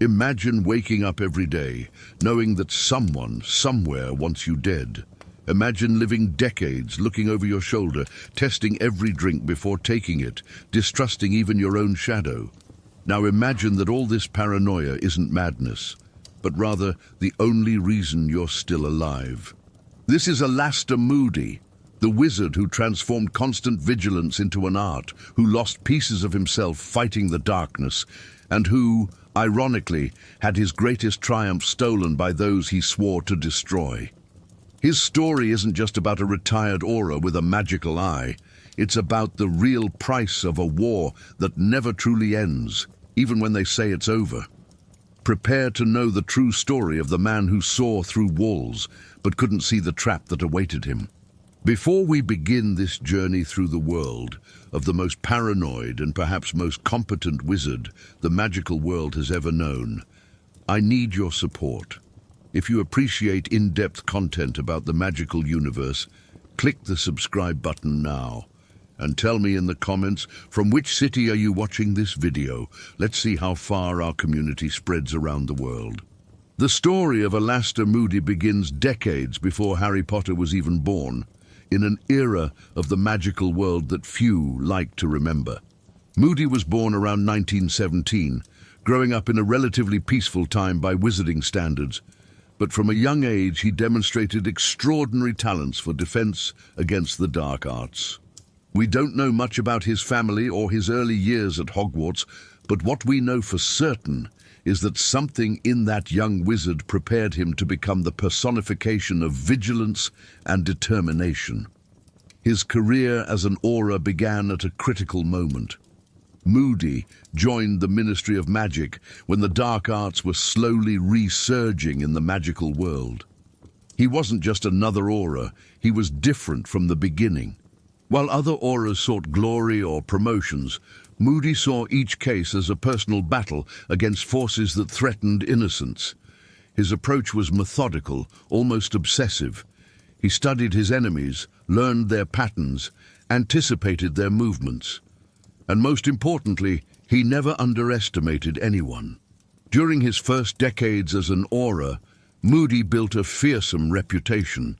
Imagine waking up every day, knowing that someone, somewhere wants you dead. Imagine living decades, looking over your shoulder, testing every drink before taking it, distrusting even your own shadow. Now imagine that all this paranoia isn't madness, but rather the only reason you're still alive. This is Alastor Moody, the wizard who transformed constant vigilance into an art, who lost pieces of himself fighting the darkness, and who, ironically, had his greatest triumph stolen by those he swore to destroy. His story isn't just about a retired Auror with a magical eye. It's about the real price of a war that never truly ends, even when they say it's over. Prepare to know the true story of the man who saw through walls, but couldn't see the trap that awaited him. Before we begin this journey through the world of the most paranoid and perhaps most competent wizard the magical world has ever known, I need your support. If you appreciate in-depth content about the magical universe, click the subscribe button now. And tell me in the comments, from which city are you watching this video? Let's see how far our community spreads around the world. The story of Alastor Moody begins decades before Harry Potter was even born, in an era of the magical world that few like to remember. Moody was born around 1917, growing up in a relatively peaceful time by wizarding standards. But from a young age, he demonstrated extraordinary talents for defense against the dark arts. We don't know much about his family or his early years at Hogwarts, but what we know for certain is that something in that young wizard prepared him to become the personification of vigilance and determination. His career as an Auror began at a critical moment. Moody joined the Ministry of Magic when the dark arts were slowly resurging in the magical world. He wasn't just another Auror, he was different from the beginning. While other Aurors sought glory or promotions, Moody saw each case as a personal battle against forces that threatened innocence. His approach was methodical, almost obsessive. He studied his enemies, learned their patterns, anticipated their movements. And most importantly, he never underestimated anyone. During his first decades as an Auror, Moody built a fearsome reputation.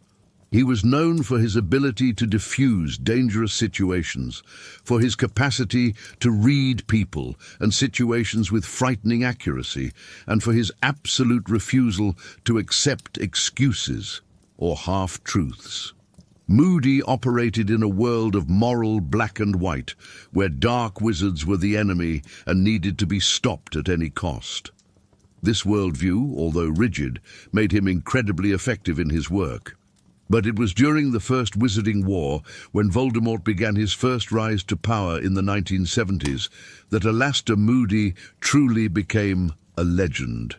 He was known for his ability to diffuse dangerous situations, for his capacity to read people and situations with frightening accuracy, and for his absolute refusal to accept excuses or half-truths. Moody operated in a world of moral black and white, where dark wizards were the enemy and needed to be stopped at any cost. This worldview, although rigid, made him incredibly effective in his work. But it was during the First Wizarding War, when Voldemort began his first rise to power in the 1970s, that Alastor Moody truly became a legend.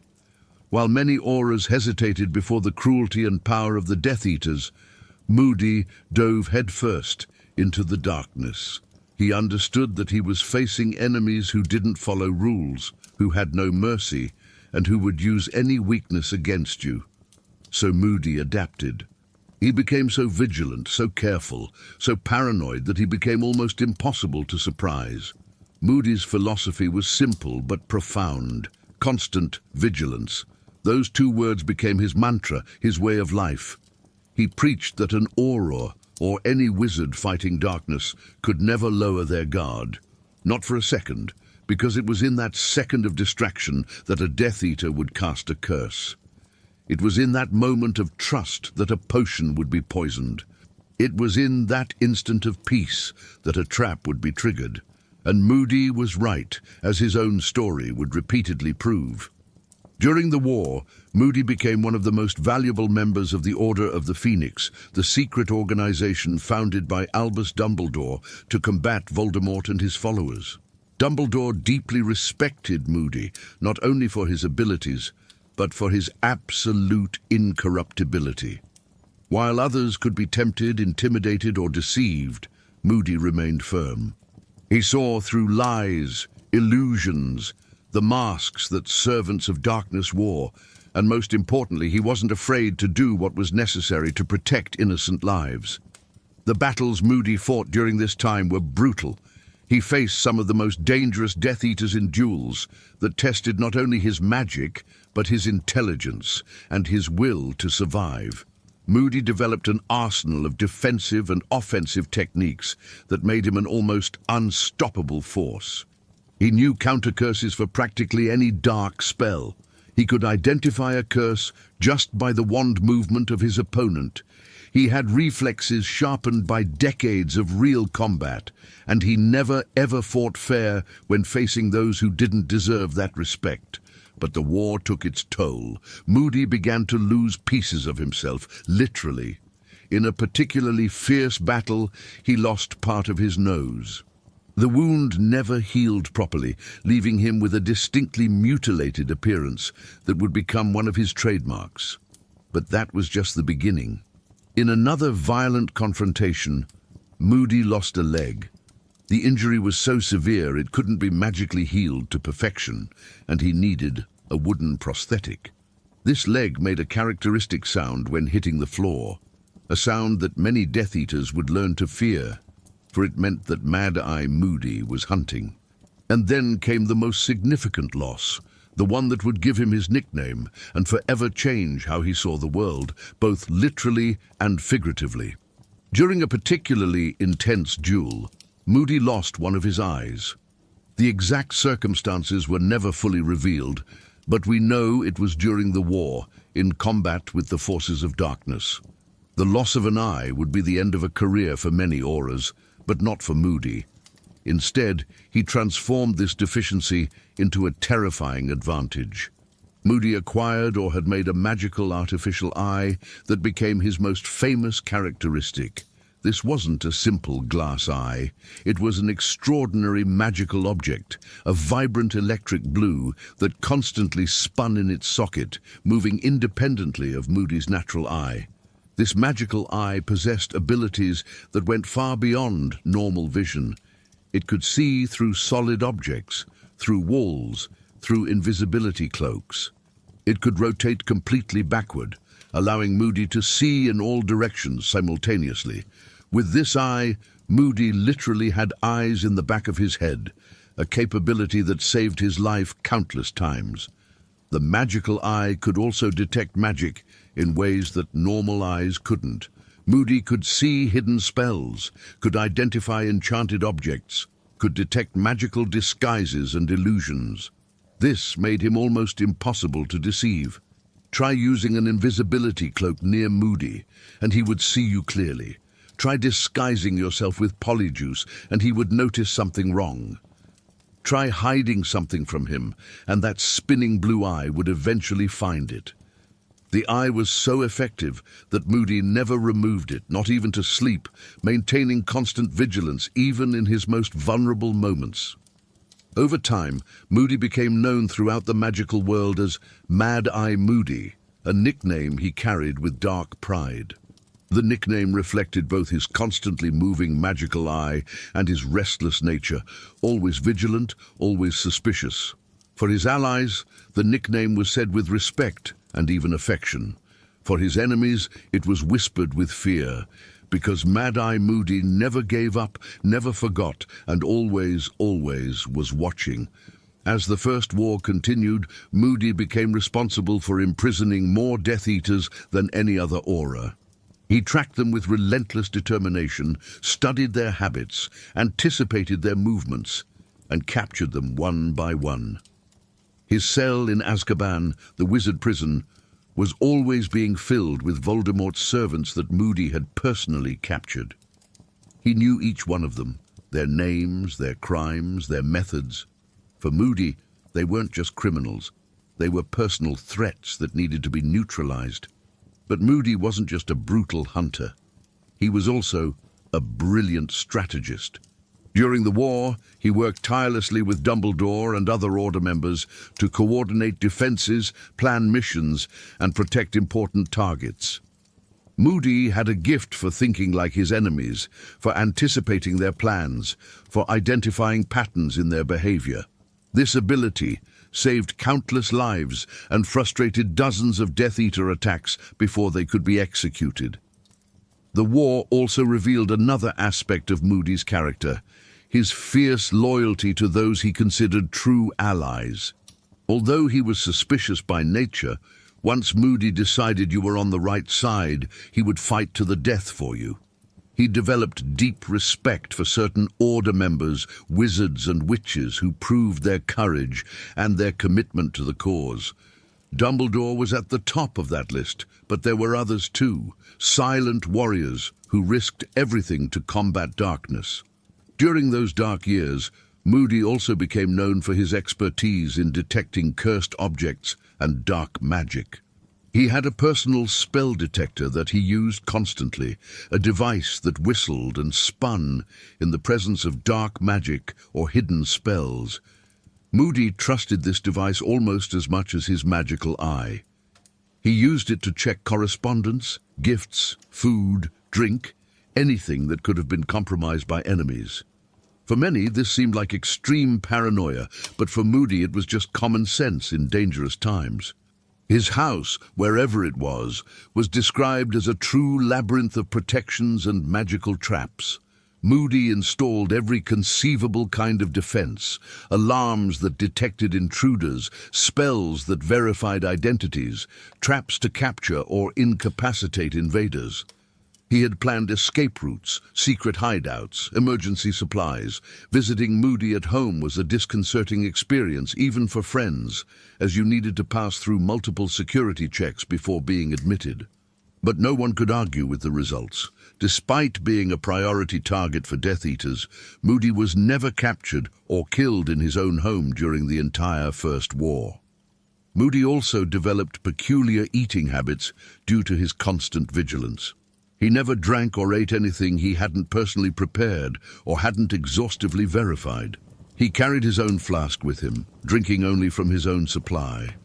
While many Aurors hesitated before the cruelty and power of the Death Eaters, Moody dove headfirst into the darkness. He understood that he was facing enemies who didn't follow rules, who had no mercy, and who would use any weakness against you. So Moody adapted. He became so vigilant, so careful, so paranoid that he became almost impossible to surprise. Moody's philosophy was simple but profound. Constant vigilance. Those two words became his mantra, his way of life. He preached that an Auror, or any wizard fighting darkness, could never lower their guard. Not for a second, because it was in that second of distraction that a Death Eater would cast a curse. It was in that moment of trust that a potion would be poisoned. It was in that instant of peace that a trap would be triggered. And Moody was right, as his own story would repeatedly prove. During the war, Moody became one of the most valuable members of the Order of the Phoenix, the secret organization founded by Albus Dumbledore to combat Voldemort and his followers. Dumbledore deeply respected Moody, not only for his abilities, but for his absolute incorruptibility. While others could be tempted, intimidated, or deceived, Moody remained firm. He saw through lies, illusions, the masks that servants of darkness wore, and most importantly, he wasn't afraid to do what was necessary to protect innocent lives. The battles Moody fought during this time were brutal. He faced some of the most dangerous Death Eaters in duels that tested not only his magic, but his intelligence and his will to survive. Moody developed an arsenal of defensive and offensive techniques that made him an almost unstoppable force. He knew counter-curses for practically any dark spell. He could identify a curse just by the wand movement of his opponent. He had reflexes sharpened by decades of real combat, and he never ever fought fair when facing those who didn't deserve that respect. But the war took its toll. Moody began to lose pieces of himself, literally. In a particularly fierce battle, he lost part of his nose. The wound never healed properly, leaving him with a distinctly mutilated appearance that would become one of his trademarks. But that was just the beginning. In another violent confrontation, Moody lost a leg. The injury was so severe it couldn't be magically healed to perfection, and he needed a wooden prosthetic. This leg made a characteristic sound when hitting the floor, a sound that many Death Eaters would learn to fear, for it meant that Mad-Eye Moody was hunting. And then came the most significant loss, the one that would give him his nickname and forever change how he saw the world, both literally and figuratively. During a particularly intense duel, Moody lost one of his eyes. The exact circumstances were never fully revealed, but we know it was during the war, in combat with the forces of darkness. The loss of an eye would be the end of a career for many Aurors, but not for Moody. Instead, he transformed this deficiency into a terrifying advantage. Moody acquired or had made a magical artificial eye that became his most famous characteristic. This wasn't a simple glass eye. It was an extraordinary magical object, a vibrant electric blue that constantly spun in its socket, moving independently of Moody's natural eye. This magical eye possessed abilities that went far beyond normal vision. It could see through solid objects, through walls, through invisibility cloaks. It could rotate completely backward, allowing Moody to see in all directions simultaneously. With this eye, Moody literally had eyes in the back of his head, a capability that saved his life countless times. The magical eye could also detect magic in ways that normal eyes couldn't. Moody could see hidden spells, could identify enchanted objects, could detect magical disguises and illusions. This made him almost impossible to deceive. Try using an invisibility cloak near Moody, and he would see you clearly. Try disguising yourself with polyjuice, and he would notice something wrong. Try hiding something from him, and that spinning blue eye would eventually find it. The eye was so effective that Moody never removed it, not even to sleep, maintaining constant vigilance even in his most vulnerable moments. Over time, Moody became known throughout the magical world as Mad-Eye Moody, a nickname he carried with dark pride. The nickname reflected both his constantly moving magical eye and his restless nature, always vigilant, always suspicious. For his allies, the nickname was said with respect and even affection. For his enemies, it was whispered with fear, because Mad-Eye Moody never gave up, never forgot, and always was watching. As the First War continued, Moody became responsible for imprisoning more Death Eaters than any other Auror. He tracked them with relentless determination, studied their habits, anticipated their movements, and captured them one by one. His cell in Azkaban, the wizard prison, was always being filled with Voldemort's servants that Moody had personally captured. He knew each one of them, their names, their crimes, their methods. For Moody, they weren't just criminals. They were personal threats that needed to be neutralized. But Moody wasn't just a brutal hunter. He was also a brilliant strategist. During the war, he worked tirelessly with Dumbledore and other Order members to coordinate defenses, plan missions, and protect important targets. Moody had a gift for thinking like his enemies, for anticipating their plans, for identifying patterns in their behavior. This ability saved countless lives and frustrated dozens of Death Eater attacks before they could be executed. The war also revealed another aspect of Moody's character. his fierce loyalty to those he considered true allies. Although he was suspicious by nature, once Moody decided you were on the right side, he would fight to the death for you. He developed deep respect for certain Order members, wizards and witches who proved their courage and their commitment to the cause. Dumbledore was at the top of that list, but there were others too, silent warriors who risked everything to combat darkness. During those dark years, Moody also became known for his expertise in detecting cursed objects and dark magic. He had a personal spell detector that he used constantly, a device that whistled and spun in the presence of dark magic or hidden spells. Moody trusted this device almost as much as his magical eye. He used it to check correspondence, gifts, food, drink, anything that could have been compromised by enemies. For many, this seemed like extreme paranoia, but for Moody it was just common sense in dangerous times. His house, wherever it was described as a true labyrinth of protections and magical traps. Moody installed every conceivable kind of defense, alarms that detected intruders, spells that verified identities, traps to capture or incapacitate invaders. He had planned escape routes, secret hideouts, emergency supplies. Visiting Moody at home was a disconcerting experience, even for friends, as you needed to pass through multiple security checks before being admitted. But no one could argue with the results. Despite being a priority target for Death Eaters, Moody was never captured or killed in his own home during the entire First War. Moody also developed peculiar eating habits due to his constant vigilance. He never drank or ate anything he hadn't personally prepared or hadn't exhaustively verified. He carried his own flask with him, drinking only from his own supply.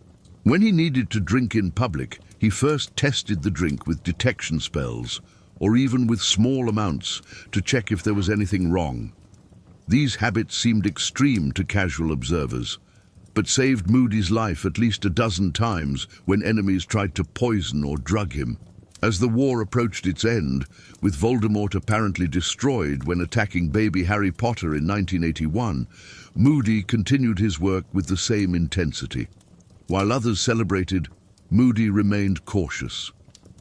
When he needed to drink in public, he first tested the drink with detection spells, or even with small amounts, to check if there was anything wrong. These habits seemed extreme to casual observers, but saved Moody's life at least a dozen times when enemies tried to poison or drug him. As the war approached its end, with Voldemort apparently destroyed when attacking baby Harry Potter in 1981, Moody continued his work with the same intensity. While others celebrated, Moody remained cautious.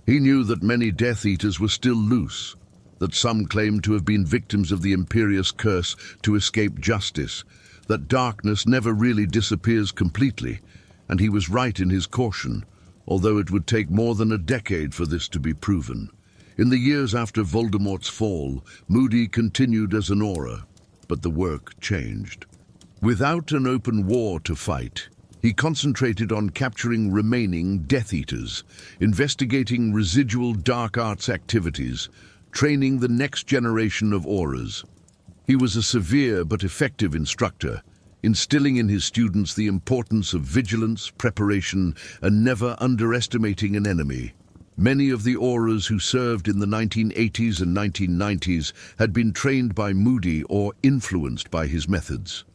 He knew that many Death Eaters were still loose, that some claimed to have been victims of the Imperious Curse to escape justice, that darkness never really disappears completely, and he was right in his caution, although it would take more than a decade for this to be proven. In the years after Voldemort's fall, Moody continued as an Auror, but the work changed. Without an open war to fight, he concentrated on capturing remaining Death Eaters, investigating residual dark arts activities, training the next generation of Aurors. He was a severe but effective instructor, instilling in his students the importance of vigilance, preparation, and never underestimating an enemy. Many of the Aurors who served in the 1980s and 1990s had been trained by Moody or influenced by his methods.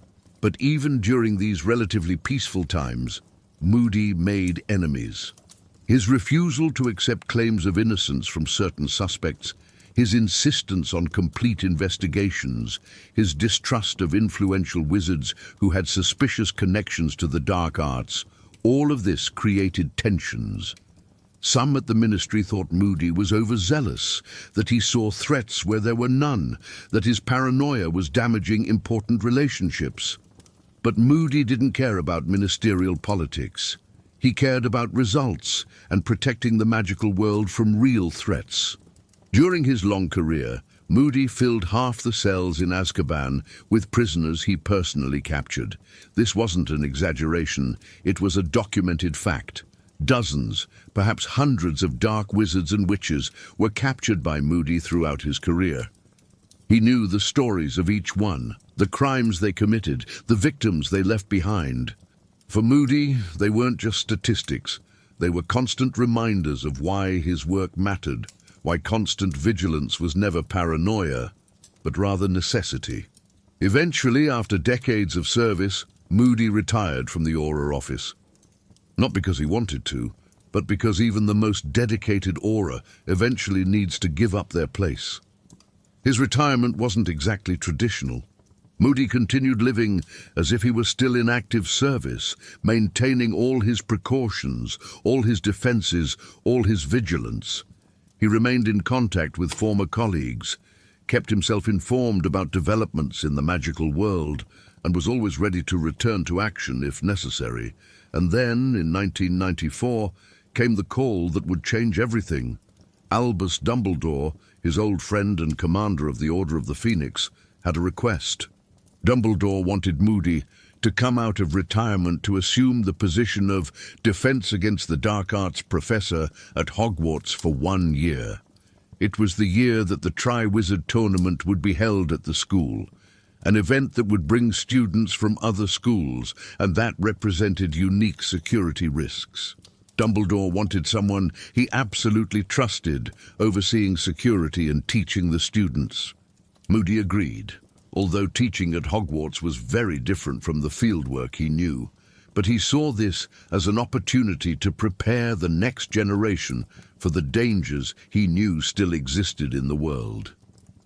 But even during these relatively peaceful times, Moody made enemies. His refusal to accept claims of innocence from certain suspects, his insistence on complete investigations, his distrust of influential wizards who had suspicious connections to the dark arts, all of this created tensions. Some at the ministry thought Moody was overzealous, that he saw threats where there were none, that his paranoia was damaging important relationships. But Moody didn't care about ministerial politics. He cared about results and protecting the magical world from real threats. During his long career, Moody filled half the cells in Azkaban with prisoners he personally captured. This wasn't an exaggeration, it was a documented fact. Dozens, perhaps hundreds of dark wizards and witches were captured by Moody throughout his career. He knew the stories of each one, the crimes they committed, the victims they left behind. For Moody, they weren't just statistics. They were constant reminders of why his work mattered, why constant vigilance was never paranoia, but rather necessity. Eventually, after decades of service, Moody retired from the Auror office. Not because he wanted to, but because even the most dedicated Auror eventually needs to give up their place. His retirement wasn't exactly traditional. Moody continued living as if he were still in active service, maintaining all his precautions, all his defenses, all his vigilance. He remained in contact with former colleagues, kept himself informed about developments in the magical world, and was always ready to return to action if necessary. And then, in 1994, came the call that would change everything. Albus Dumbledore, his old friend and commander of the Order of the Phoenix, had a request. Dumbledore wanted Moody to come out of retirement to assume the position of Defense Against the Dark Arts professor at Hogwarts for 1 year. It was the year that the Triwizard Tournament would be held at the school, an event that would bring students from other schools, and that represented unique security risks. Dumbledore wanted someone he absolutely trusted, overseeing security and teaching the students. Moody agreed, although teaching at Hogwarts was very different from the fieldwork he knew. But he saw this as an opportunity to prepare the next generation for the dangers he knew still existed in the world.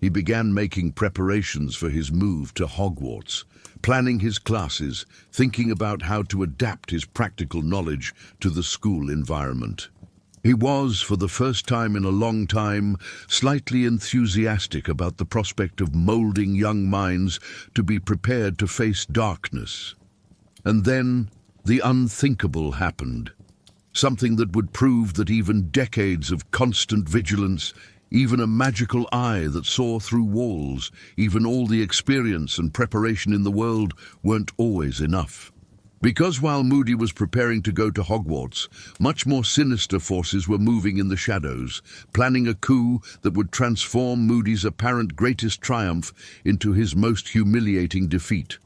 He began making preparations for his move to Hogwarts, planning his classes, thinking about how to adapt his practical knowledge to the school environment. He was, for the first time in a long time, slightly enthusiastic about the prospect of molding young minds to be prepared to face darkness. And then the unthinkable happened. Something that would prove that even decades of constant vigilance, even a magical eye that saw through walls, even all the experience and preparation in the world weren't always enough. Because while Moody was preparing to go to Hogwarts, much more sinister forces were moving in the shadows, planning a coup that would transform Moody's apparent greatest triumph into his most humiliating defeat.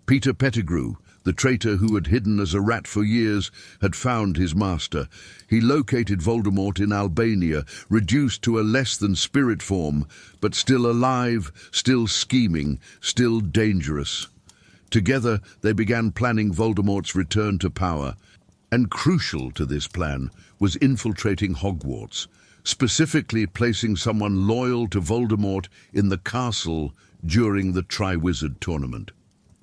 Peter Pettigrew, the traitor who had hidden as a rat for years, had found his master. He located Voldemort in Albania, reduced to a less-than-spirit form, but still alive, still scheming, still dangerous. Together, they began planning Voldemort's return to power, and crucial to this plan was infiltrating Hogwarts, specifically placing someone loyal to Voldemort in the castle during the Triwizard Tournament.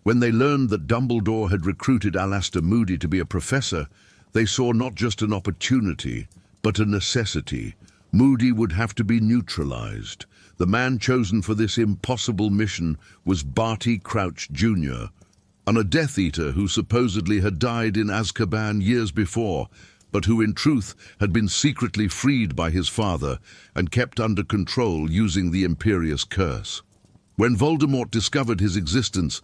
When they learned that Dumbledore had recruited Alastor Moody to be a professor, they saw not just an opportunity, but a necessity. Moody would have to be neutralized. The man chosen for this impossible mission was Barty Crouch Jr., a Death Eater who supposedly had died in Azkaban years before, but who in truth had been secretly freed by his father and kept under control using the Imperious Curse. When Voldemort discovered his existence,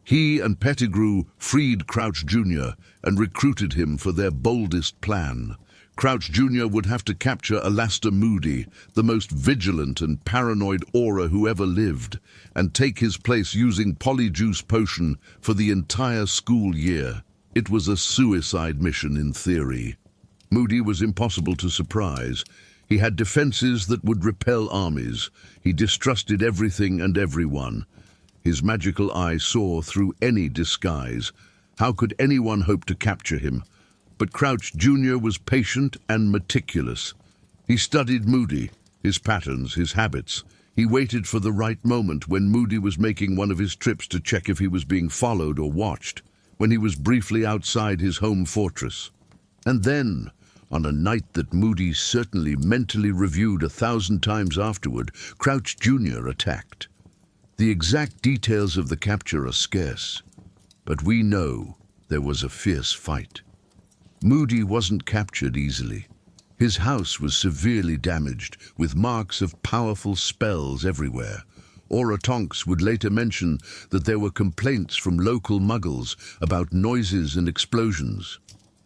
he and Pettigrew freed Crouch Jr. and recruited him for their boldest plan. Crouch Jr. would have to capture Alastor Moody, the most vigilant and paranoid Auror who ever lived, and take his place using Polyjuice Potion for the entire school year. It was a suicide mission in theory. Moody was impossible to surprise. He had defenses that would repel armies. He distrusted everything and everyone. His magical eye saw through any disguise. How could anyone hope to capture him? But Crouch Jr. was patient and meticulous. He studied Moody, his patterns, his habits. He waited for the right moment when Moody was making one of his trips to check if he was being followed or watched, when he was briefly outside his home fortress. And then, on a night that Moody certainly mentally reviewed 1,000 times afterward, Crouch Jr. attacked. The exact details of the capture are scarce, but we know there was a fierce fight. Moody wasn't captured easily. His house was severely damaged, with marks of powerful spells everywhere. Auror Tonks would later mention that there were complaints from local muggles about noises and explosions.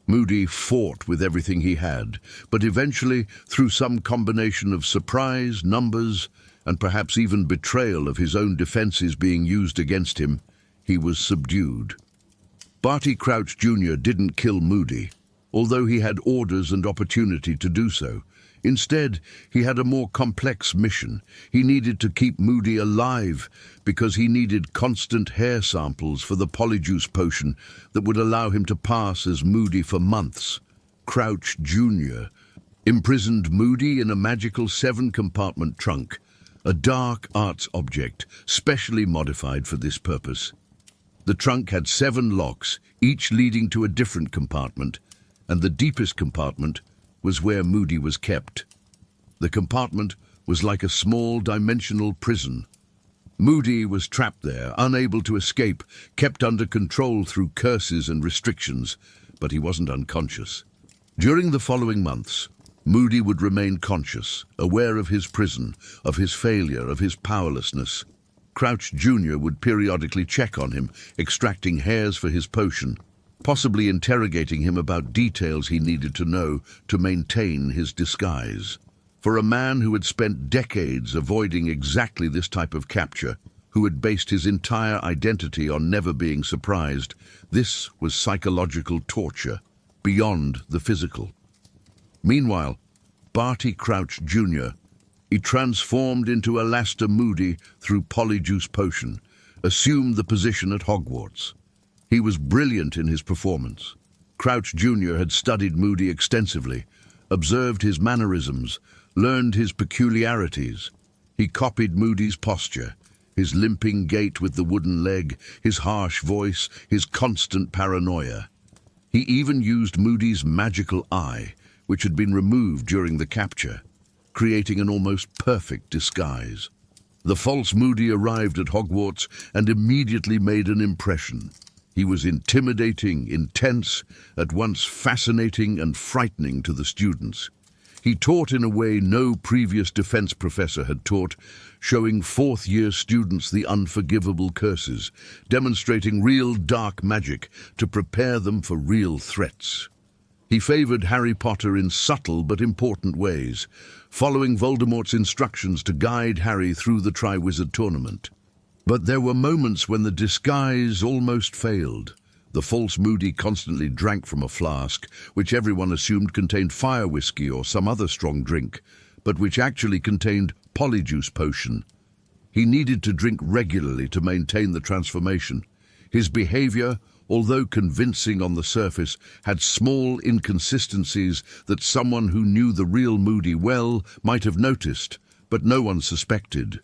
Moody fought with everything he had, but eventually, through some combination of surprise, numbers, and perhaps even betrayal of his own defenses being used against him, he was subdued. Barty Crouch Jr. didn't kill Moody, although he had orders and opportunity to do so. Instead, he had a more complex mission. He needed to keep Moody alive because he needed constant hair samples for the Polyjuice Potion that would allow him to pass as Moody for months. Crouch Jr. imprisoned Moody in a magical 7-compartment trunk, a dark arts object specially modified for this purpose. The trunk had 7 locks, each leading to a different compartment, and the deepest compartment was where Moody was kept. The compartment was like a small dimensional prison. Moody was trapped there, unable to escape, kept under control through curses and restrictions, but he wasn't unconscious. During the following months, Moody would remain conscious, aware of his prison, of his failure, of his powerlessness. Crouch Jr. would periodically check on him, extracting hairs for his potion, possibly interrogating him about details he needed to know to maintain his disguise. For a man who had spent decades avoiding exactly this type of capture, who had based his entire identity on never being surprised, this was psychological torture, beyond the physical. Meanwhile, Barty Crouch Jr., he transformed into Alastor Moody through Polyjuice Potion, assumed the position at Hogwarts. He was brilliant in his performance. Crouch Jr. had studied Moody extensively, observed his mannerisms, learned his peculiarities. He copied Moody's posture, his limping gait with the wooden leg, his harsh voice, his constant paranoia. He even used Moody's magical eye, which had been removed during the capture, creating an almost perfect disguise. The false Moody arrived at Hogwarts and immediately made an impression. He was intimidating, intense, at once fascinating and frightening to the students. He taught in a way no previous defense professor had taught, showing fourth-year students the unforgivable curses, demonstrating real dark magic to prepare them for real threats. He favored Harry Potter in subtle but important ways, following Voldemort's instructions to guide Harry through the Triwizard Tournament. But there were moments when the disguise almost failed. The false Moody constantly drank from a flask, which everyone assumed contained fire whiskey or some other strong drink, but which actually contained Polyjuice Potion. He needed to drink regularly to maintain the transformation. His behavior, although convincing on the surface, had small inconsistencies that someone who knew the real Moody well might have noticed, but no one suspected.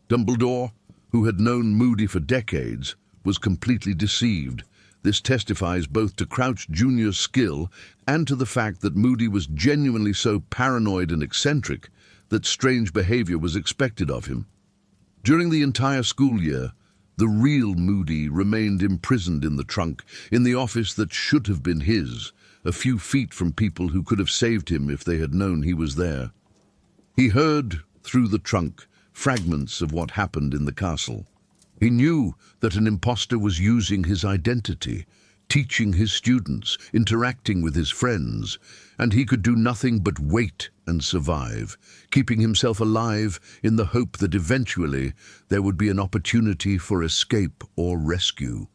Dumbledore, who had known Moody for decades, was completely deceived. This testifies both to Crouch Jr.'s skill and to the fact that Moody was genuinely so paranoid and eccentric that strange behavior was expected of him. During the entire school year, the real Moody remained imprisoned in the trunk, in the office that should have been his, a few feet from people who could have saved him if they had known he was there. He heard, through the trunk, fragments of what happened in the castle. He knew that an imposter was using his identity, teaching his students, interacting with his friends, and he could do nothing but wait and survive, keeping himself alive in the hope that eventually there would be an opportunity for escape or rescue.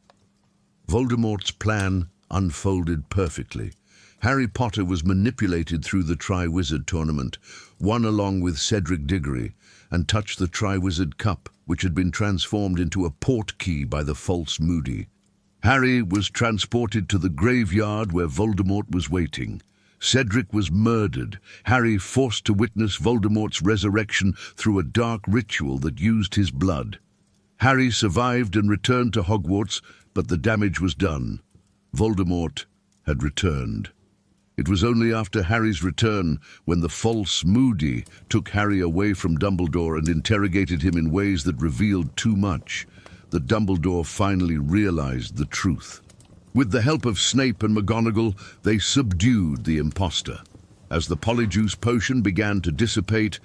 Voldemort's plan unfolded perfectly. Harry Potter was manipulated through the Triwizard Tournament, won along with Cedric Diggory, and touched the Triwizard Cup, which had been transformed into a portkey by the false Moody. Harry was transported to the graveyard where Voldemort was waiting. Cedric was murdered, Harry forced to witness Voldemort's resurrection through a dark ritual that used his blood. Harry survived and returned to Hogwarts, but the damage was done. Voldemort had returned. It was only after Harry's return, when the false Moody took Harry away from Dumbledore and interrogated him in ways that revealed too much, that Dumbledore finally realized the truth. With the help of Snape and McGonagall, they subdued the imposter. As the Polyjuice Potion began to dissipate,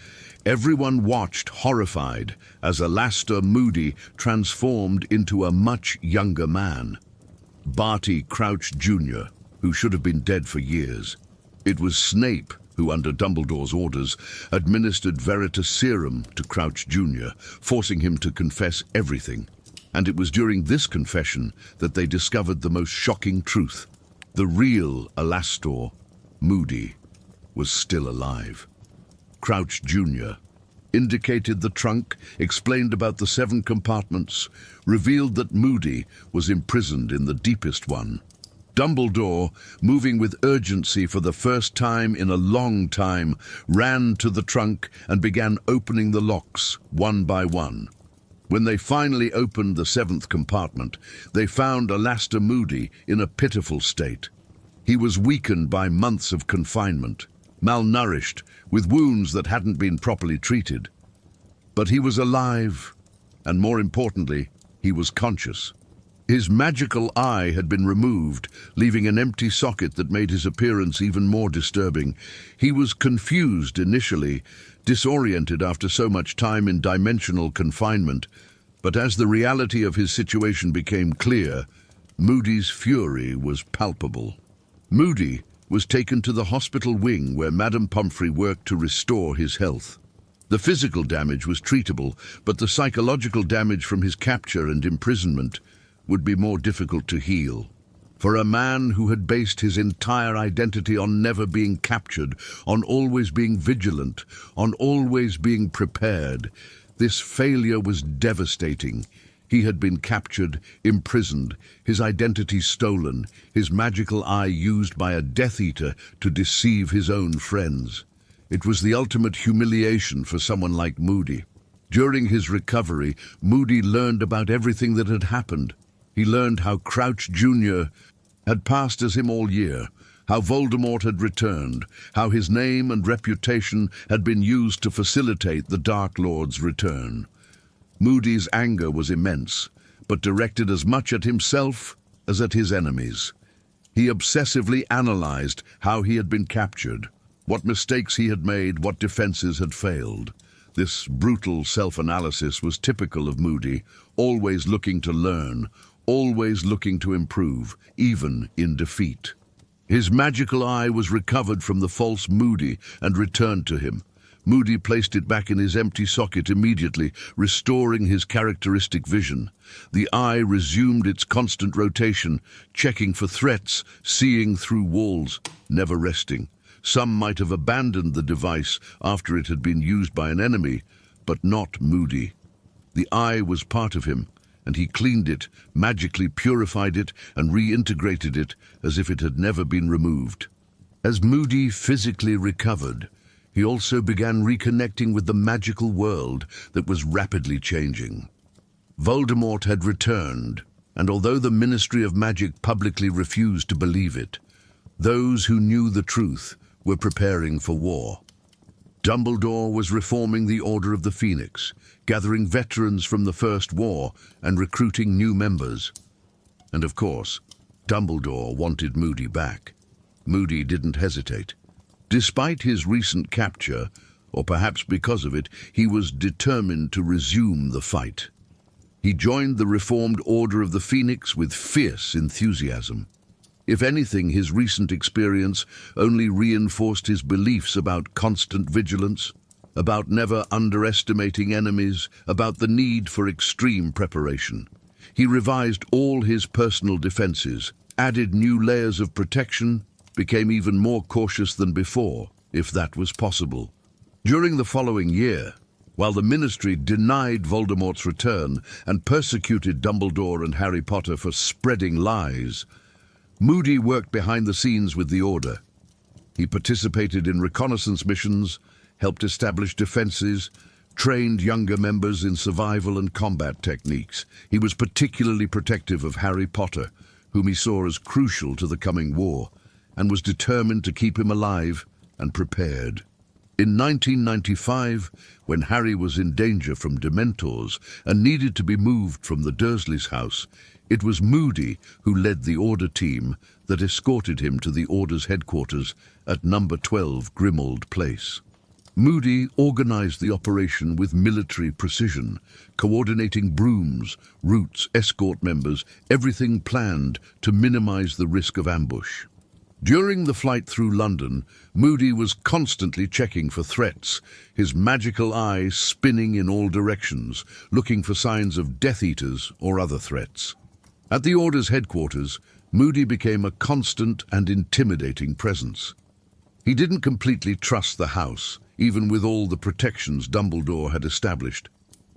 everyone watched horrified as Alastor Moody transformed into a much younger man. Barty Crouch Jr., who should have been dead for years. It was Snape who, under Dumbledore's orders, administered Veritaserum to Crouch Jr., forcing him to confess everything. And it was during this confession that they discovered the most shocking truth. The real Alastor Moody was still alive. Crouch Jr. indicated the trunk, explained about the 7 compartments, revealed that Moody was imprisoned in the deepest one. Dumbledore, moving with urgency for the first time in a long time, ran to the trunk and began opening the locks one by one. When they finally opened the seventh compartment, they found Alastor Moody in a pitiful state. He was weakened by months of confinement, malnourished, with wounds that hadn't been properly treated. But he was alive, and more importantly, he was conscious. His magical eye had been removed, leaving an empty socket that made his appearance even more disturbing. He was confused initially, disoriented after so much time in dimensional confinement, but as the reality of his situation became clear, Moody's fury was palpable. Moody was taken to the hospital wing where Madame Pomfrey worked to restore his health. The physical damage was treatable, but the psychological damage from his capture and imprisonment would be more difficult to heal. For a man who had based his entire identity on never being captured, on always being vigilant, on always being prepared, this failure was devastating. He had been captured, imprisoned, his identity stolen, his magical eye used by a Death Eater to deceive his own friends. It was the ultimate humiliation for someone like Moody. During his recovery, Moody learned about everything that had happened. He learned how Crouch Jr. had passed as him all year, how Voldemort had returned, how his name and reputation had been used to facilitate the Dark Lord's return. Moody's anger was immense, but directed as much at himself as at his enemies. He obsessively analyzed how he had been captured, what mistakes he had made, what defenses had failed. This brutal self-analysis was typical of Moody, always looking to learn, always looking to improve, even in defeat. His magical eye was recovered from the false Moody and returned to him. Moody placed it back in his empty socket immediately, restoring his characteristic vision. The eye resumed its constant rotation, checking for threats, seeing through walls, never resting. Some might have abandoned the device after it had been used by an enemy, but not Moody. The eye was part of him, and he cleaned it, magically purified it, and reintegrated it as if it had never been removed. As Moody physically recovered, he also began reconnecting with the magical world that was rapidly changing. Voldemort had returned, and although the Ministry of Magic publicly refused to believe it, those who knew the truth were preparing for war. Dumbledore was reforming the Order of the Phoenix, gathering veterans from the First War and recruiting new members. And of course, Dumbledore wanted Moody back. Moody didn't hesitate. Despite his recent capture, or perhaps because of it, he was determined to resume the fight. He joined the reformed Order of the Phoenix with fierce enthusiasm. If anything, his recent experience only reinforced his beliefs about constant vigilance, about never underestimating enemies, about the need for extreme preparation. He revised all his personal defenses, added new layers of protection, became even more cautious than before, if that was possible. During the following year, while the Ministry denied Voldemort's return and persecuted Dumbledore and Harry Potter for spreading lies, Moody worked behind the scenes with the Order. He participated in reconnaissance missions, helped establish defenses, trained younger members in survival and combat techniques. He was particularly protective of Harry Potter, whom he saw as crucial to the coming war, and was determined to keep him alive and prepared. In 1995, when Harry was in danger from Dementors and needed to be moved from the Dursleys' house, it was Moody who led the Order team that escorted him to the Order's headquarters at number 12 Grimmauld Place. Moody organized the operation with military precision, coordinating brooms, routes, escort members, everything planned to minimize the risk of ambush. During the flight through London, Moody was constantly checking for threats, his magical eye spinning in all directions, looking for signs of Death Eaters or other threats. At the Order's headquarters, Moody became a constant and intimidating presence. He didn't completely trust the house, even with all the protections Dumbledore had established.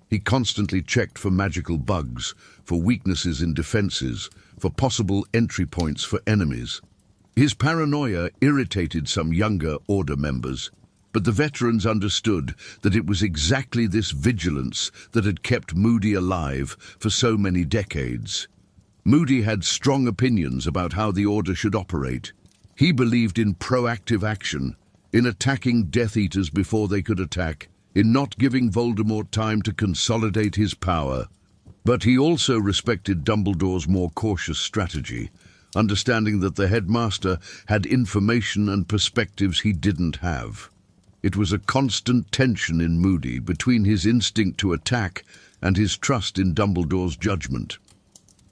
He constantly checked for magical bugs, for weaknesses in defenses, for possible entry points for enemies. His paranoia irritated some younger Order members, but the veterans understood that it was exactly this vigilance that had kept Moody alive for so many decades. Moody had strong opinions about how the Order should operate. He believed in proactive action, in attacking Death Eaters before they could attack, in not giving Voldemort time to consolidate his power. But he also respected Dumbledore's more cautious strategy, understanding that the headmaster had information and perspectives he didn't have. It was a constant tension in Moody between his instinct to attack and his trust in Dumbledore's judgment.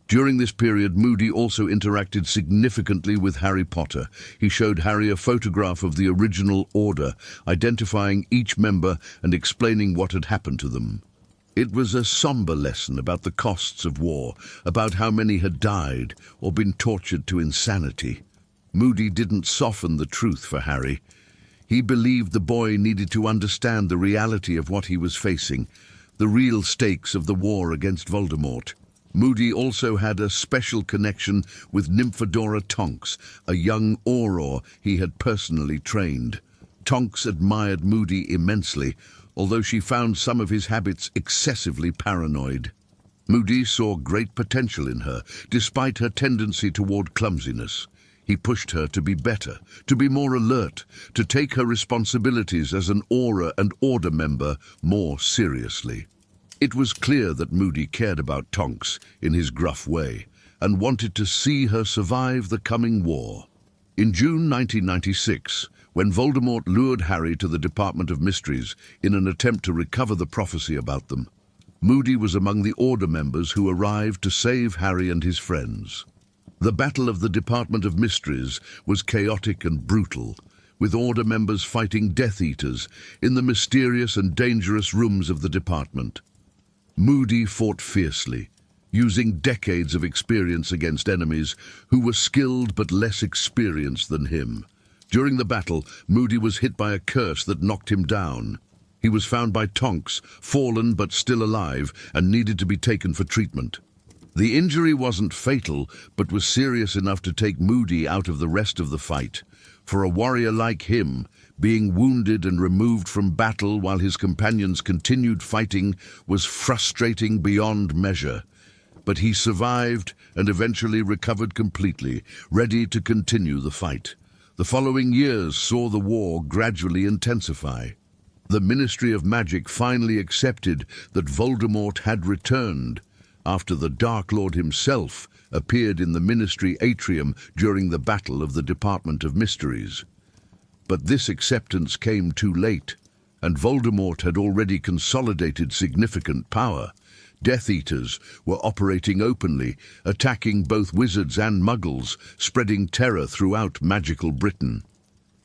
During this period, Moody also interacted significantly with Harry Potter. He showed Harry a photograph of the original Order, identifying each member and explaining what had happened to them. It was a somber lesson about the costs of war, about how many had died or been tortured to insanity. Moody didn't soften the truth for Harry. He believed the boy needed to understand the reality of what he was facing, the real stakes of the war against Voldemort. Moody also had a special connection with Nymphadora Tonks, a young Auror he had personally trained. Tonks admired Moody immensely, although she found some of his habits excessively paranoid. Moody saw great potential in her, despite her tendency toward clumsiness. He pushed her to be better, to be more alert, to take her responsibilities as an Auror and Order member more seriously. It was clear that Moody cared about Tonks in his gruff way and wanted to see her survive the coming war. In June 1996, when Voldemort lured Harry to the Department of Mysteries in an attempt to recover the prophecy about them, Moody was among the Order members who arrived to save Harry and his friends. The Battle of the Department of Mysteries was chaotic and brutal, with Order members fighting Death Eaters in the mysterious and dangerous rooms of the department. Moody fought fiercely, using decades of experience against enemies who were skilled but less experienced than him. During the battle, Moody was hit by a curse that knocked him down. He was found by Tonks, fallen but still alive, and needed to be taken for treatment. The injury wasn't fatal, but was serious enough to take Moody out of the rest of the fight. For a warrior like him, being wounded and removed from battle while his companions continued fighting was frustrating beyond measure. But he survived and eventually recovered completely, ready to continue the fight. The following years saw the war gradually intensify. The Ministry of Magic finally accepted that Voldemort had returned, after the Dark Lord himself appeared in the Ministry atrium during the Battle of the Department of Mysteries. But this acceptance came too late, and Voldemort had already consolidated significant power. Death Eaters were operating openly, attacking both wizards and muggles, spreading terror throughout magical Britain.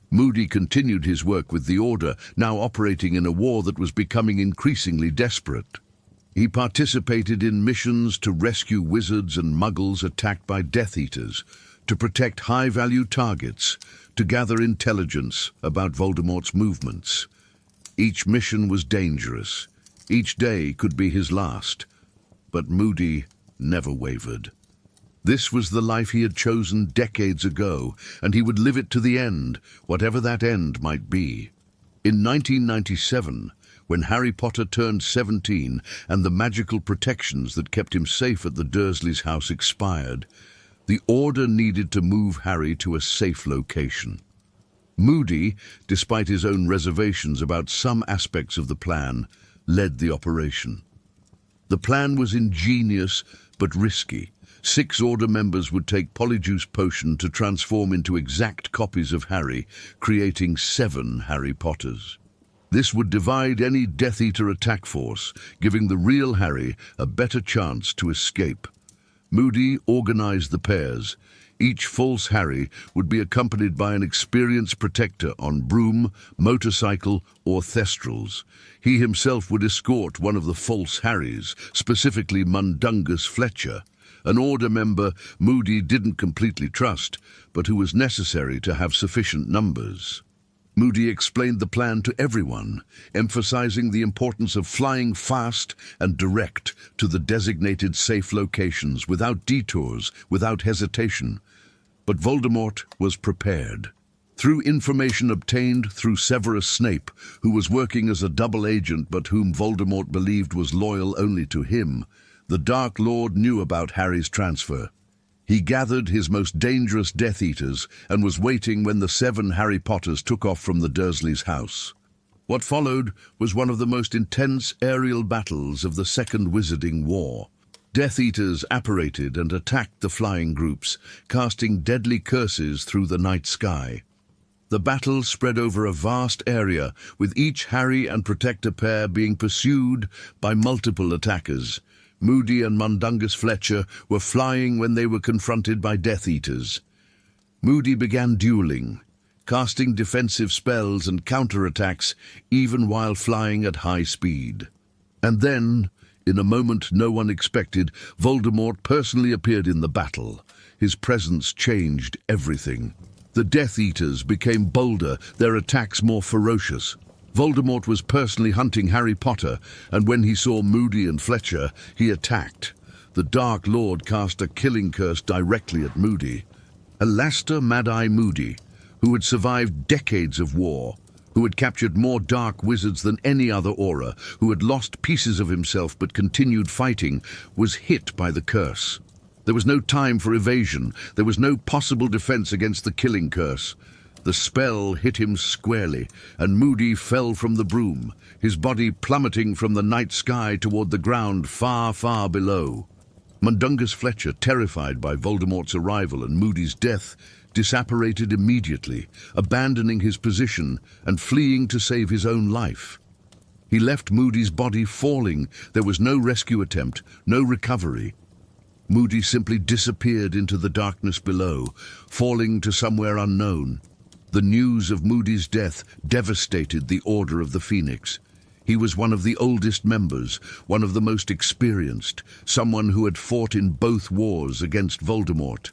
Moody continued his work with the Order, now operating in a war that was becoming increasingly desperate. He participated in missions to rescue wizards and muggles attacked by Death Eaters, to protect high-value targets, to gather intelligence about Voldemort's movements. Each mission was dangerous. Each day could be his last. But Moody never wavered. This was the life he had chosen decades ago, and he would live it to the end, whatever that end might be. In 1997, when Harry Potter turned 17 and the magical protections that kept him safe at the Dursleys' house expired, the Order needed to move Harry to a safe location. Moody, despite his own reservations about some aspects of the plan, led the operation. The plan was ingenious but risky. 6 Order members would take Polyjuice Potion to transform into exact copies of Harry, creating 7 Harry Potters. This would divide any Death Eater attack force, giving the real Harry a better chance to escape. Moody organized the pairs. Each false Harry would be accompanied by an experienced protector on broom, motorcycle, or thestrals. He himself would escort one of the false Harrys, specifically Mundungus Fletcher, an Order member Moody didn't completely trust, but who was necessary to have sufficient numbers. Moody explained the plan to everyone, emphasizing the importance of flying fast and direct to the designated safe locations without detours, without hesitation. But Voldemort was prepared. Through information obtained through Severus Snape, who was working as a double agent but whom Voldemort believed was loyal only to him, the Dark Lord knew about Harry's transfer. He gathered his most dangerous Death Eaters and was waiting when the 7 Harry Potters took off from the Dursleys' house. What followed was one of the most intense aerial battles of the Second Wizarding War. Death Eaters apparated and attacked the flying groups, casting deadly curses through the night sky. The battle spread over a vast area, with each Harry and Protector pair being pursued by multiple attackers. Moody and Mundungus Fletcher were flying when they were confronted by Death Eaters. Moody began dueling, casting defensive spells and counterattacks even while flying at high speed. And then, in a moment no one expected, Voldemort personally appeared in the battle. His presence changed everything. The Death Eaters became bolder, their attacks more ferocious. Voldemort was personally hunting Harry Potter, and when he saw Moody and Fletcher, he attacked. The Dark Lord cast a killing curse directly at Moody. Alastor Moody, who had survived decades of war, who had captured more dark wizards than any other Auror, who had lost pieces of himself but continued fighting, was hit by the curse. There was no time for evasion. There was no possible defense against the killing curse. The spell hit him squarely, and Moody fell from the broom, his body plummeting from the night sky toward the ground far, far below. Mundungus Fletcher, terrified by Voldemort's arrival and Moody's death, disapparated immediately, abandoning his position and fleeing to save his own life. He left Moody's body falling. There was no rescue attempt, no recovery. Moody simply disappeared into the darkness below, falling to somewhere unknown. The news of Moody's death devastated the Order of the Phoenix. He was one of the oldest members, one of the most experienced, someone who had fought in both wars against Voldemort.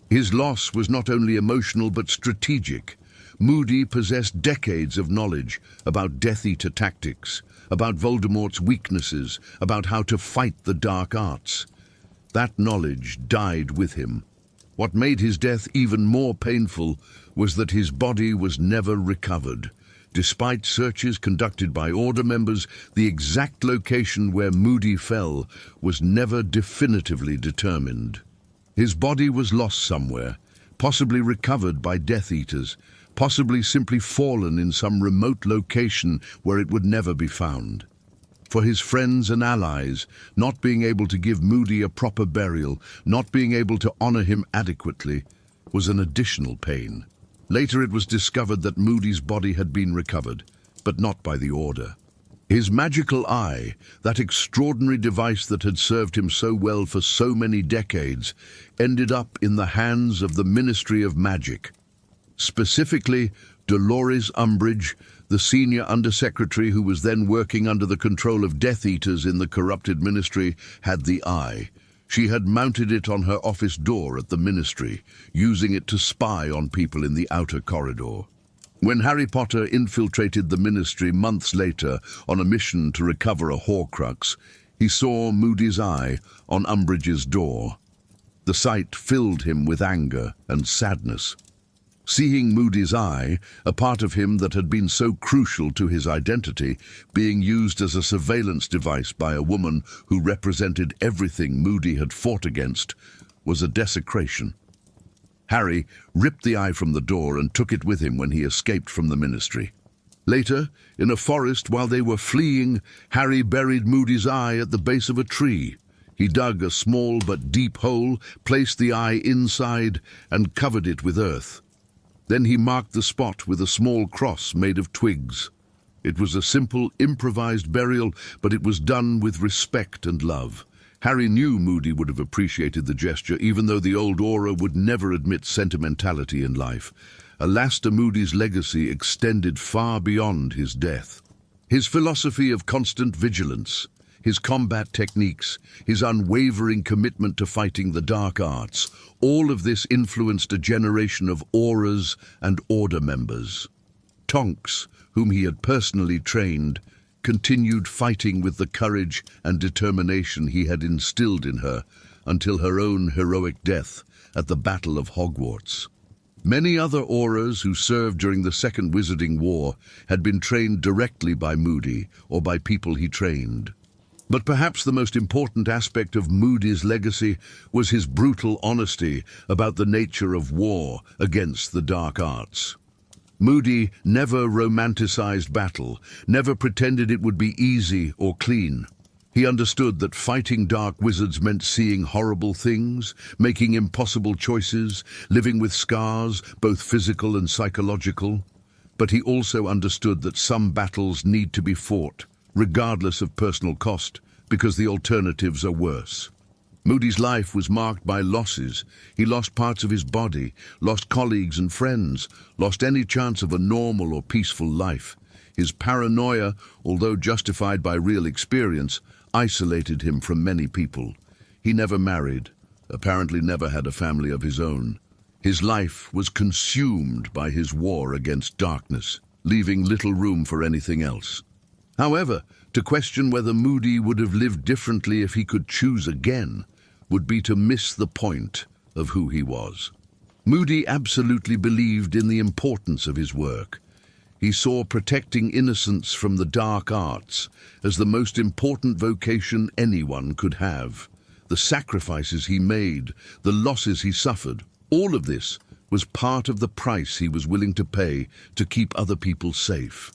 His loss was not only emotional but strategic. Moody possessed decades of knowledge about Death Eater tactics, about Voldemort's weaknesses, about how to fight the dark arts. That knowledge died with him. What made his death even more painful was that his body was never recovered. Despite searches conducted by Order members, the exact location where Moody fell was never definitively determined. His body was lost somewhere, possibly recovered by Death Eaters, possibly simply fallen in some remote location where it would never be found. For his friends and allies, not being able to give Moody a proper burial, not being able to honor him adequately, was an additional pain. Later it was discovered that Moody's body had been recovered, but not by the Order. His magical eye, that extraordinary device that had served him so well for so many decades, ended up in the hands of the Ministry of Magic. Specifically, Dolores Umbridge, the senior undersecretary who was then working under the control of Death Eaters in the corrupted ministry, had the eye. She had mounted it on her office door at the ministry, using it to spy on people in the outer corridor. When Harry Potter infiltrated the ministry months later on a mission to recover a Horcrux, he saw Moody's eye on Umbridge's door. The sight filled him with anger and sadness. Seeing Moody's eye, a part of him that had been so crucial to his identity, being used as a surveillance device by a woman who represented everything Moody had fought against, was a desecration. Harry ripped the eye from the door and took it with him when he escaped from the ministry. Later, in a forest while they were fleeing, Harry buried Moody's eye at the base of a tree. He dug a small but deep hole, placed the eye inside, and covered it with earth. Then he marked the spot with a small cross made of twigs. It was a simple, improvised burial, but it was done with respect and love. Harry knew Moody would have appreciated the gesture, even though the old Auror would never admit sentimentality in life. Alastor Moody's legacy extended far beyond his death. His philosophy of constant vigilance, his combat techniques, his unwavering commitment to fighting the dark arts, all of this influenced a generation of Aurors and Order members. Tonks, whom he had personally trained, continued fighting with the courage and determination he had instilled in her until her own heroic death at the Battle of Hogwarts. Many other Aurors who served during the Second Wizarding War had been trained directly by Moody or by people he trained. But perhaps the most important aspect of Moody's legacy was his brutal honesty about the nature of war against the dark arts. Moody never romanticized battle, never pretended it would be easy or clean. He understood that fighting dark wizards meant seeing horrible things, making impossible choices, living with scars, both physical and psychological. But he also understood that some battles need to be fought, regardless of personal cost, because the alternatives are worse. Moody's life was marked by losses. He lost parts of his body, lost colleagues and friends, lost any chance of a normal or peaceful life. His paranoia, although justified by real experience, isolated him from many people. He never married, apparently never had a family of his own. His life was consumed by his war against darkness, leaving little room for anything else. However, to question whether Moody would have lived differently if he could choose again would be to miss the point of who he was. Moody absolutely believed in the importance of his work. He saw protecting innocence from the dark arts as the most important vocation anyone could have. The sacrifices he made, the losses he suffered, all of this was part of the price he was willing to pay to keep other people safe.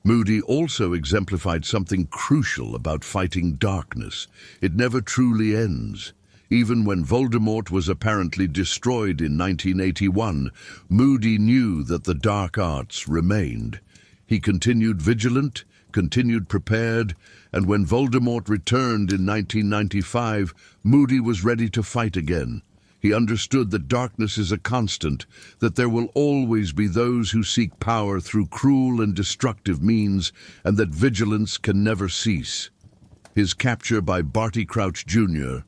Moody also exemplified something crucial about fighting darkness. It never truly ends. Even when Voldemort was apparently destroyed in 1981, Moody knew that the dark arts remained. He continued vigilant, continued prepared, and when Voldemort returned in 1995, Moody was ready to fight again. He understood that darkness is a constant, that there will always be those who seek power through cruel and destructive means, and that vigilance can never cease. His capture by Barty Crouch Jr.,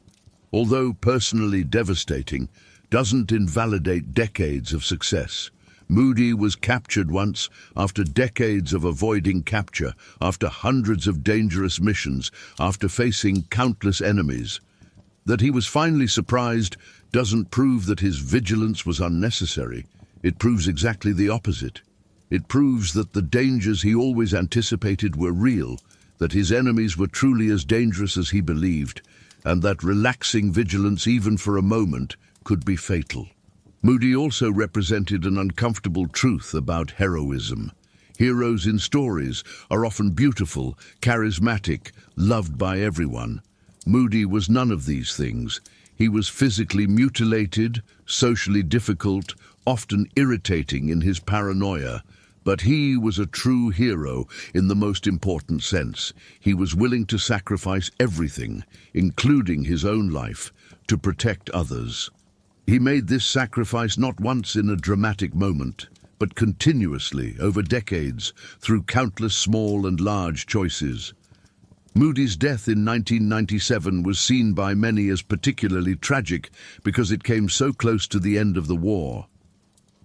although personally devastating, doesn't invalidate decades of success. Moody was captured once after decades of avoiding capture, after hundreds of dangerous missions, after facing countless enemies. That he was finally surprised doesn't prove that his vigilance was unnecessary. It proves exactly the opposite. It proves that the dangers he always anticipated were real, that his enemies were truly as dangerous as he believed, and that relaxing vigilance even for a moment could be fatal. Moody also represented an uncomfortable truth about heroism. Heroes in stories are often beautiful, charismatic, loved by everyone. Moody was none of these things. He was physically mutilated, socially difficult, often irritating in his paranoia. But he was a true hero in the most important sense. He was willing to sacrifice everything, including his own life, to protect others. He made this sacrifice not once in a dramatic moment, but continuously over decades, through countless small and large choices. Moody's death in 1997 was seen by many as particularly tragic because it came so close to the end of the war.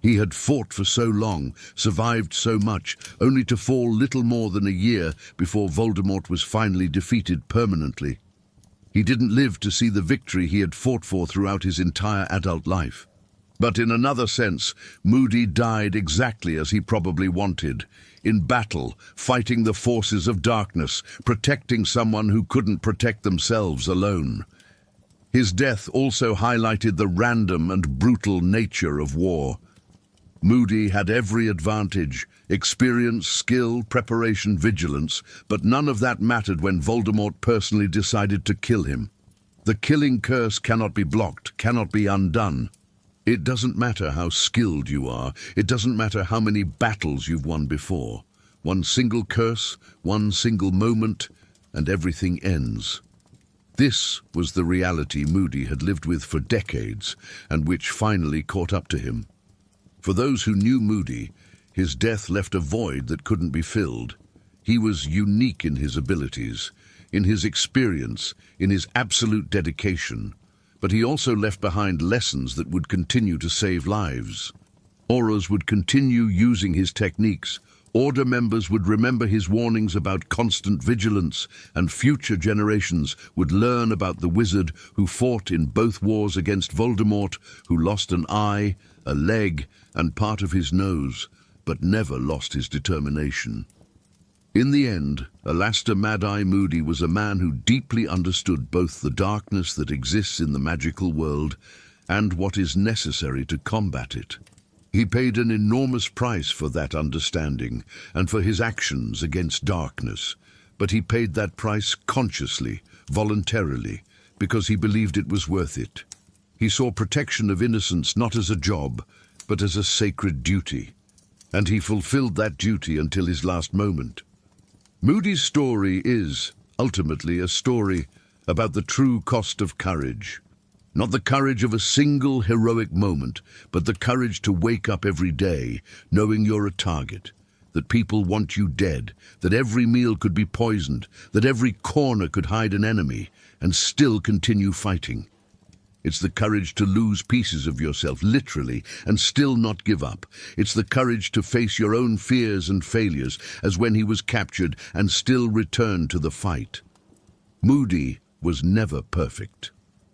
He had fought for so long, survived so much, only to fall little more than a year before Voldemort was finally defeated permanently. He didn't live to see the victory he had fought for throughout his entire adult life. But in another sense, Moody died exactly as he probably wanted, in battle, fighting the forces of darkness, protecting someone who couldn't protect themselves alone. His death also highlighted the random and brutal nature of war. Moody had every advantage: experience, skill, preparation, vigilance, but none of that mattered when Voldemort personally decided to kill him. The killing curse cannot be blocked, cannot be undone. It doesn't matter how skilled you are, it doesn't matter how many battles you've won before. One single curse, one single moment, and everything ends. This was the reality Moody had lived with for decades, and which finally caught up to him. For those who knew Moody, his death left a void that couldn't be filled. He was unique in his abilities, in his experience, in his absolute dedication, but he also left behind lessons that would continue to save lives. Aurors would continue using his techniques, Order members would remember his warnings about constant vigilance, and future generations would learn about the wizard who fought in both wars against Voldemort, who lost an eye, a leg, and part of his nose, but never lost his determination. In the end, Alastor Moody was a man who deeply understood both the darkness that exists in the magical world and what is necessary to combat it. He paid an enormous price for that understanding and for his actions against darkness, but he paid that price consciously, voluntarily, because he believed it was worth it. He saw protection of innocence not as a job, but as a sacred duty, and he fulfilled that duty until his last moment. Moody's story is, ultimately, a story about the true cost of courage. Not the courage of a single heroic moment, but the courage to wake up every day knowing you're a target, that people want you dead, that every meal could be poisoned, that every corner could hide an enemy, and still continue fighting. It's the courage to lose pieces of yourself, literally, and still not give up. It's the courage to face your own fears and failures, as when he was captured, and still return to the fight. Moody was never perfect.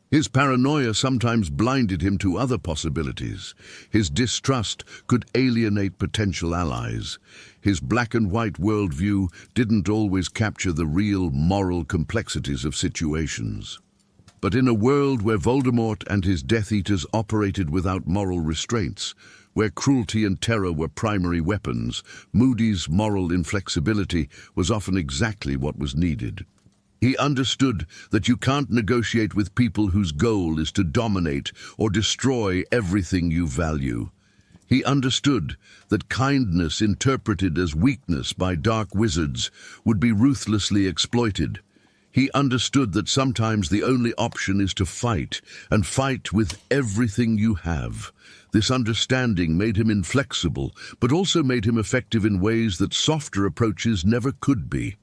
His paranoia sometimes blinded him to other possibilities. His distrust could alienate potential allies. His black-and-white worldview didn't always capture the real moral complexities of situations. But in a world where Voldemort and his Death Eaters operated without moral restraints, where cruelty and terror were primary weapons, Moody's moral inflexibility was often exactly what was needed. He understood that you can't negotiate with people whose goal is to dominate or destroy everything you value. He understood that kindness interpreted as weakness by dark wizards would be ruthlessly exploited. He understood that sometimes the only option is to fight, and fight with everything you have. This understanding made him inflexible, but also made him effective in ways that softer approaches never could be.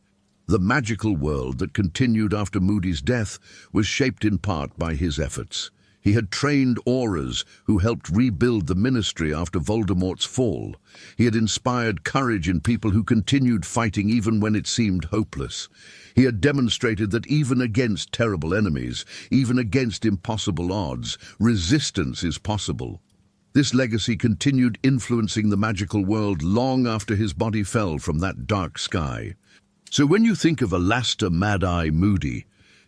The magical world that continued after Moody's death was shaped in part by his efforts. He had trained Aurors who helped rebuild the Ministry after Voldemort's fall. He had inspired courage in people who continued fighting even when it seemed hopeless. He had demonstrated that even against terrible enemies, even against impossible odds, resistance is possible. This legacy continued influencing the magical world long after his body fell from that dark sky. So when you think of Alastor Moody,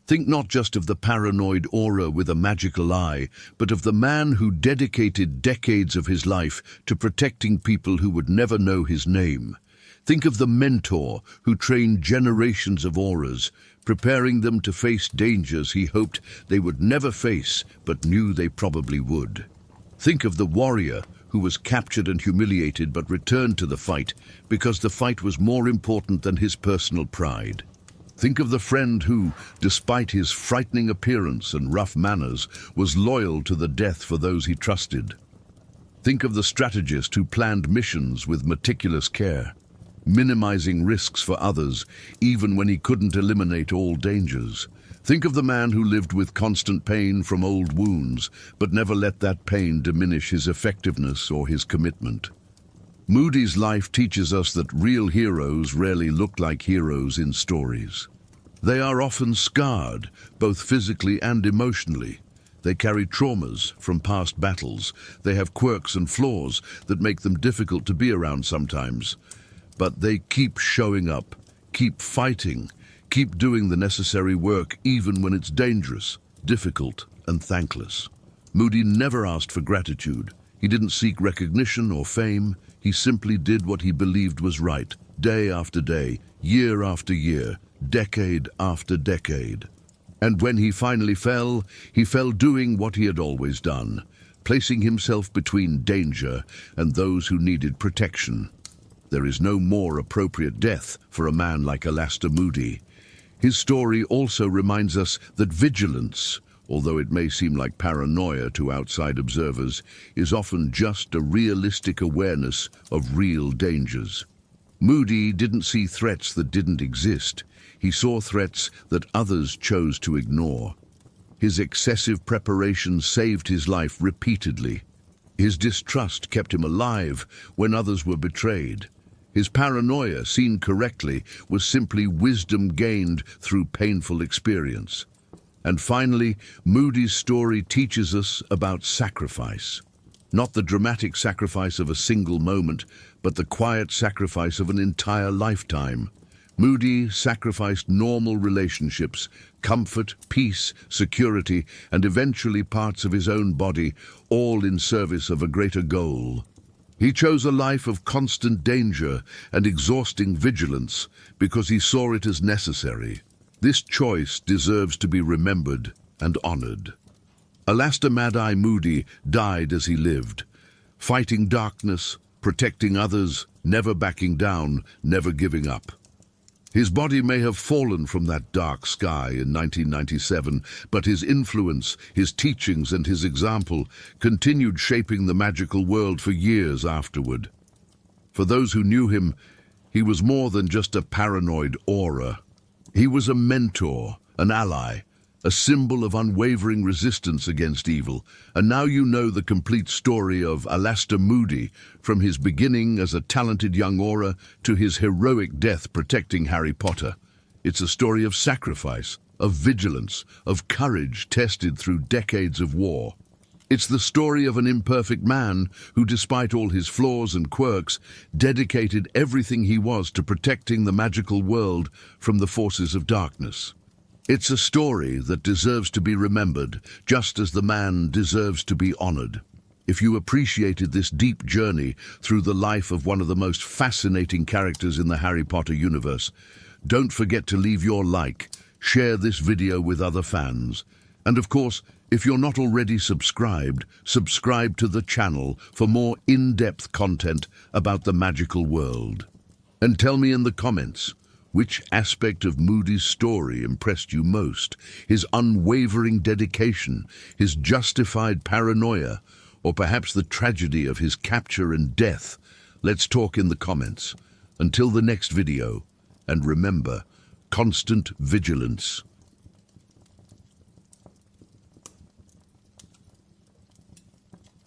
think not just of the paranoid Auror with a magical eye, but of the man who dedicated decades of his life to protecting people who would never know his name. Think of the mentor who trained generations of Aurors, preparing them to face dangers he hoped they would never face, but knew they probably would. Think of the warrior who was captured and humiliated but returned to the fight because the fight was more important than his personal pride. Think of the friend who, despite his frightening appearance and rough manners, was loyal to the death for those he trusted. Think of the strategist who planned missions with meticulous care, minimizing risks for others even when he couldn't eliminate all dangers. Think of the man who lived with constant pain from old wounds, but never let that pain diminish his effectiveness or his commitment. Moody's life teaches us that real heroes rarely look like heroes in stories. They are often scarred, both physically and emotionally. They carry traumas from past battles. They have quirks and flaws that make them difficult to be around sometimes. But they keep showing up, keep fighting, keep doing the necessary work even when it's dangerous, difficult, and thankless. Moody never asked for gratitude. He didn't seek recognition or fame. He simply did what he believed was right, day after day, year after year, decade after decade. And when he finally fell, he fell doing what he had always done, placing himself between danger and those who needed protection. There is no more appropriate death for a man like Alastor Moody. His story also reminds us that vigilance, although it may seem like paranoia to outside observers, is often just a realistic awareness of real dangers. Moody didn't see threats that didn't exist. He saw threats that others chose to ignore. His excessive preparation saved his life repeatedly. His distrust kept him alive when others were betrayed. His paranoia, seen correctly, was simply wisdom gained through painful experience. And finally, Moody's story teaches us about sacrifice. Not the dramatic sacrifice of a single moment, but the quiet sacrifice of an entire lifetime. Moody sacrificed normal relationships, comfort, peace, security, and eventually parts of his own body, all in service of a greater goal. He chose a life of constant danger and exhausting vigilance because he saw it as necessary. This choice deserves to be remembered and honored. Alastor Moody died as he lived, fighting darkness, protecting others, never backing down, never giving up. His body may have fallen from that dark sky in 1997, but his influence, his teachings, and his example continued shaping the magical world for years afterward. For those who knew him, he was more than just a paranoid aura. He was a mentor, an ally, a symbol of unwavering resistance against evil. And now you know the complete story of Alastor Moody, from his beginning as a talented young Auror to his heroic death protecting Harry Potter. It's a story of sacrifice, of vigilance, of courage tested through decades of war. It's the story of an imperfect man who, despite all his flaws and quirks, dedicated everything he was to protecting the magical world from the forces of darkness. It's a story that deserves to be remembered, just as the man deserves to be honored. If you appreciated this deep journey through the life of one of the most fascinating characters in the Harry Potter universe, don't forget to leave your like, share this video with other fans, and of course, if you're not already subscribed, subscribe to the channel for more in-depth content about the magical world. And tell me in the comments, which aspect of Moody's story impressed you most? His unwavering dedication, his justified paranoia, or perhaps the tragedy of his capture and death? Let's talk in the comments. Until the next video, and remember, constant vigilance.